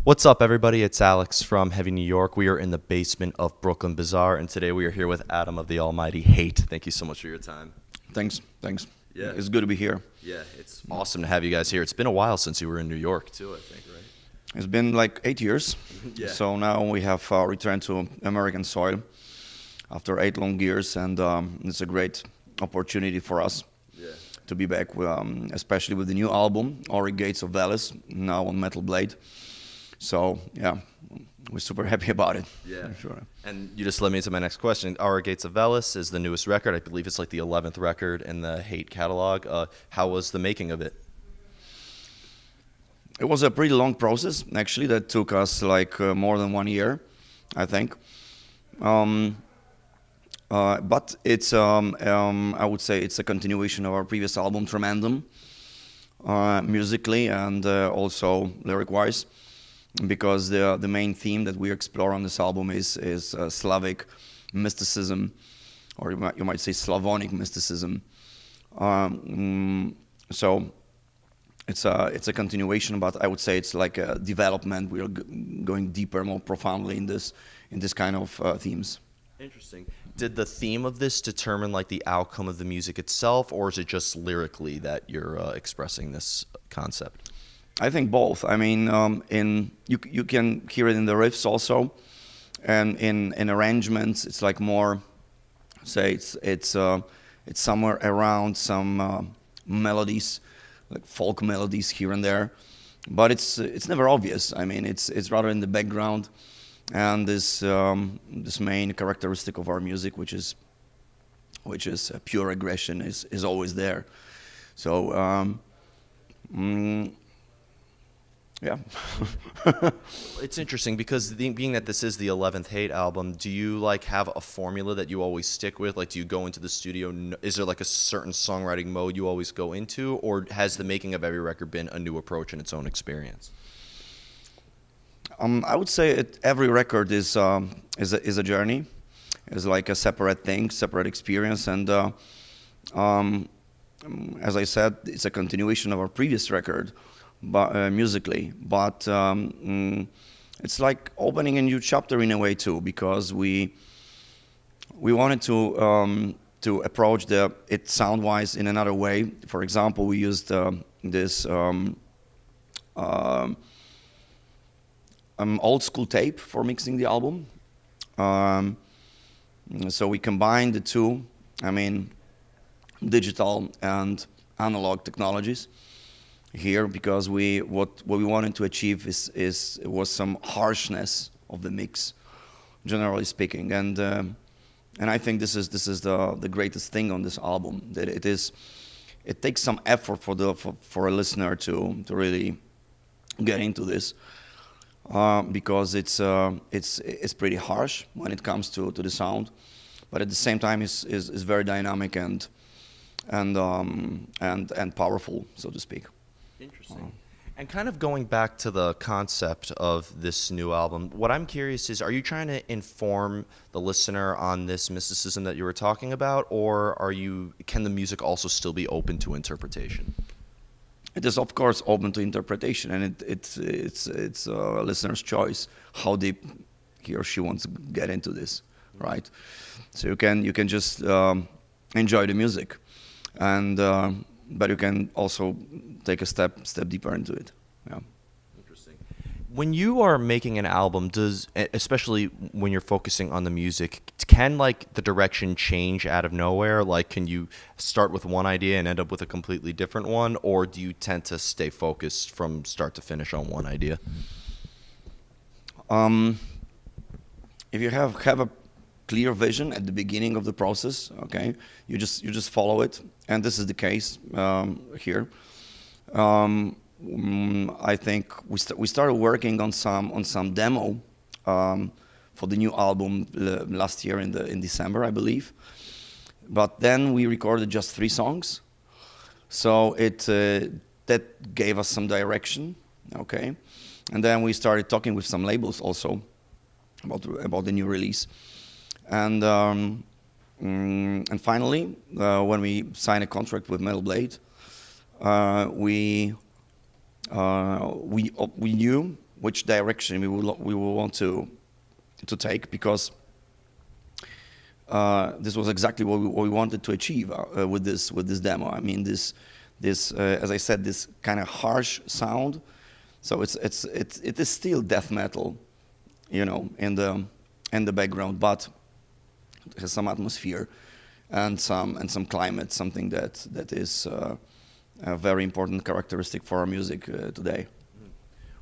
What's up, everybody? It's Alex from Heavy New York. We are in the basement of Brooklyn Bazaar, and today we are here with Adam of the Almighty Hate. Thank you so much for your time. Thanks. Yeah. It's good to be here. Yeah, it's awesome to have you guys here. It's been a while since you were in New York, too, I think, right? It's been like 8 years. Yeah. So now we have returned to American soil after 8 long years, and it's a great opportunity for us Yeah. to be back, especially with the new album, Auric Gates of Veles, now on Metal Blade. So, yeah, we're super happy about it. Yeah. Sure. And you just led me into my next question. Auric Gates of Veles is the newest record. I believe it's like the 11th record in the Hate catalog. How was the making of it? It was a pretty long process, actually, that took us like more than 1 year, I think. But it's, I would say it's a continuation of our previous album, Tremendum, musically and also lyric-wise, because the main theme that we explore on this album is Slavic mysticism, or you might say Slavonic mysticism. So it's a continuation, but I would say it's like a development. We are going deeper, more profoundly in this kind of themes. Interesting. Did the theme of this determine like the outcome of the music itself, or is it just lyrically that you're expressing this concept? I think both. I mean, you can hear it in the riffs also, and in arrangements, it's like more, say it's somewhere around some melodies, like folk melodies here and there, but it's never obvious. I mean, it's rather in the background, and this main characteristic of our music, which is pure aggression, is always there. So. Yeah. It's interesting because being that this is the 11th Hate album, do you like have a formula that you always stick with? Like, do you go into the studio? Is there like a certain songwriting mode you always go into, or has the making of every record been a new approach in its own experience? I would say every record is a journey, is like a separate thing, separate experience, and as I said, it's a continuation of our previous record. But musically, but it's like opening a new chapter in a way too, because we wanted to approach it sound-wise in another way. For example, we used this old school tape for mixing the album. So we combined the two, I mean, digital and analog technologies here, because what we wanted to achieve was some harshness of the mix, generally speaking, and I think this is the greatest thing on this album, that it takes some effort for a listener to really get into this, because it's pretty harsh when it comes to the sound, but at the same time is very dynamic and powerful, so to speak. Interesting. And kind of going back to the concept of this new album, what I'm curious is, are you trying to inform the listener on this mysticism that you were talking about, or can the music also still be open to interpretation? It is, of course, open to interpretation, and it's a listener's choice how deep he or she wants to get into this, right? So you can just enjoy the music, and but you can also take a step deeper into it. Yeah. Interesting. When you are making an album, especially when you're focusing on the music, can like the direction change out of nowhere? Like, can you start with one idea and end up with a completely different one, or do you tend to stay focused from start to finish on one idea? If you have a clear vision at the beginning of the process, okay, you just follow it, and this is the case here. I think we started working on some demo for the new album last year in December, I believe. But then we recorded just 3 songs, so that gave us some direction, okay. And then we started talking with some labels also about the new release. And finally, when we signed a contract with Metal Blade, we knew which direction we will want to take, because this was exactly what we wanted to achieve with this demo. I mean, this as I said, this kind of harsh sound. So it is still death metal, you know, in the background, but it has some atmosphere and some climate, something that is a very important characteristic for our music today.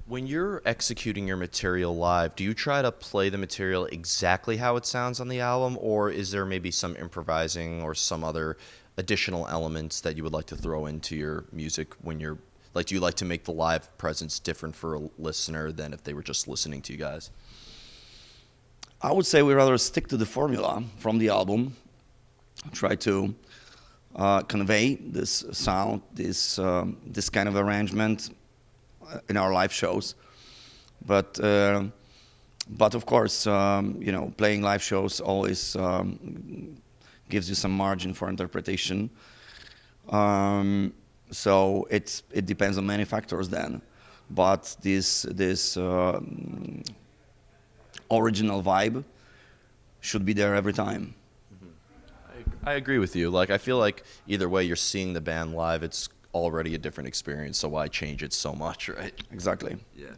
When you're executing your material live, do you try to play the material exactly how it sounds on the album, or is there maybe some improvising or some other additional elements that you would like to throw into your music when you're like, do you like to make the live presence different for a listener than if they were just listening to you guys? I would say we rather stick to the formula from the album, try to convey this sound, this kind of arrangement in our live shows, but of course, you know, playing live shows always gives you some margin for interpretation. So it depends on many factors then, but this original vibe should be there every time. I agree with you. Like, I feel like either way, you're seeing the band live, it's already a different experience, so why change it so much, right? Exactly. Yeah.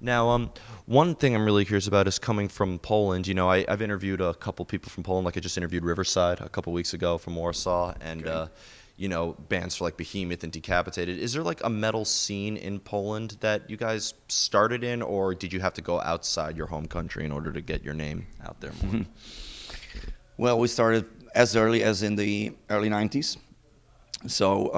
Now, one thing I'm really curious about is coming from Poland. You know, I've interviewed a couple people from Poland. Like, I just interviewed Riverside a couple weeks ago from Warsaw, and Okay. you know, bands like Behemoth and Decapitated. Is there like a metal scene in Poland that you guys started in, or did you have to go outside your home country in order to get your name out there more? Well, we started as early as in the early 90s. So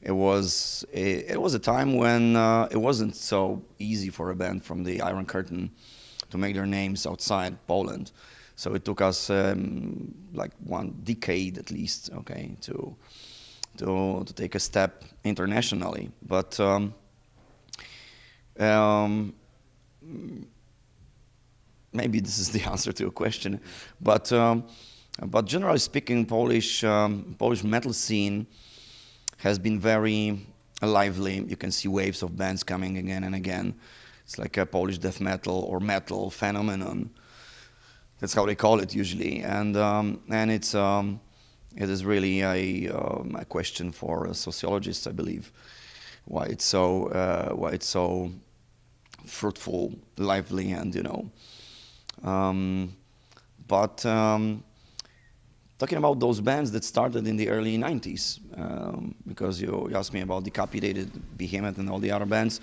it was a time when it wasn't so easy for a band from the Iron Curtain to make their names outside Poland. So it took us like 1 decade at least, okay, to take a step internationally. But maybe this is the answer to your question. But generally speaking, Polish metal scene has been very lively. You can see waves of bands coming again and again. It's like a Polish death metal or metal phenomenon. That's how they call it usually, and it is really a question for sociologists, I believe, why it's so fruitful, lively, and you know. But talking about those bands that started in the early 90s, because you asked me about Decapitated, Behemoth, and all the other bands,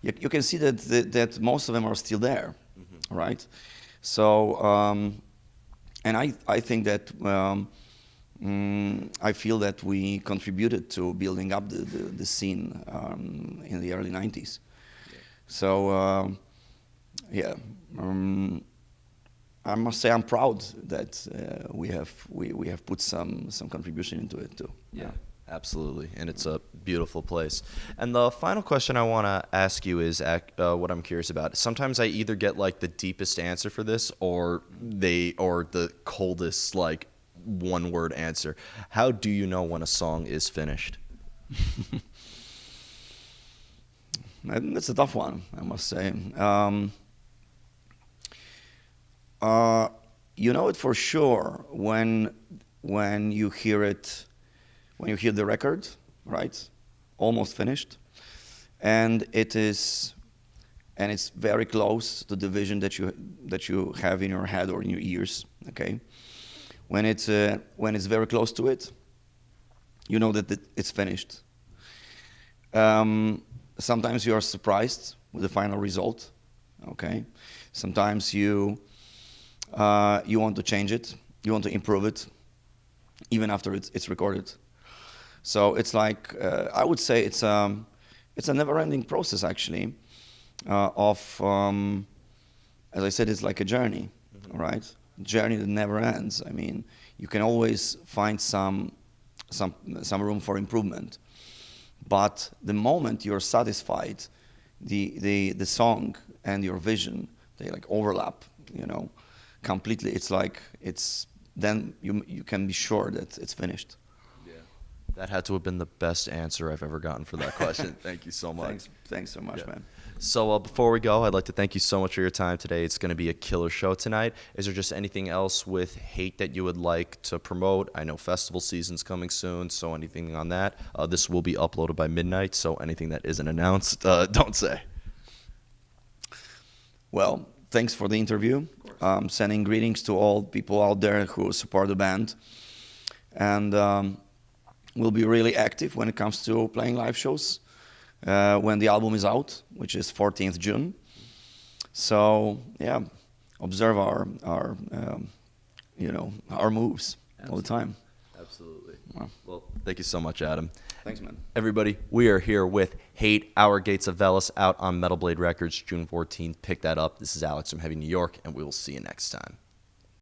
you can see that most of them are still there, right? So, and I think that I feel that we contributed to building up the scene in the early 90s. Yeah. So, yeah. I must say I'm proud that we have put some contribution into it too. Yeah, absolutely, and it's a beautiful place. And the final question I want to ask you is what I'm curious about. Sometimes I either get like the deepest answer for this, or the coldest like one-word answer. How do you know when a song is finished? That's a tough one, I must say. You know it for sure when you hear it, when you hear the record, right? Almost finished, and it's very close to the vision that you have in your head or in your ears. Okay, when it's very close to it, you know that it's finished. Sometimes you are surprised with the final result. Okay, sometimes you want to change it, you want to improve it, even after it's recorded. So it's like I would say it's a never-ending process actually. As I said, it's like a journey, right? Journey that never ends. I mean, you can always find some room for improvement, but the moment you're satisfied, the song and your vision, they like overlap, you know, completely. It's like then you can be sure that it's finished. Yeah, that had to have been the best answer I've ever gotten for that question. Thank you so much. Thanks so much, Yeah. man. So before we go, I'd like to thank you so much for your time today. It's going to be a killer show tonight. Is there just anything else with Hate that you would like to promote? I know festival season's coming soon, so anything on that? This will be uploaded by midnight, so anything that isn't announced, don't say. Well, thanks for the interview. Sending greetings to all people out there who support the band. And we'll be really active when it comes to playing live shows when the album is out, which is 14th June. So, yeah, observe our moves all the time. Absolutely. Well, thank you so much, Adam. Thanks, man. Everybody, we are here with Hate, Auric Gates of Veles, out on Metal Blade Records, June 14th. Pick that up. This is Alex from Heavy New York, and we will see you next time.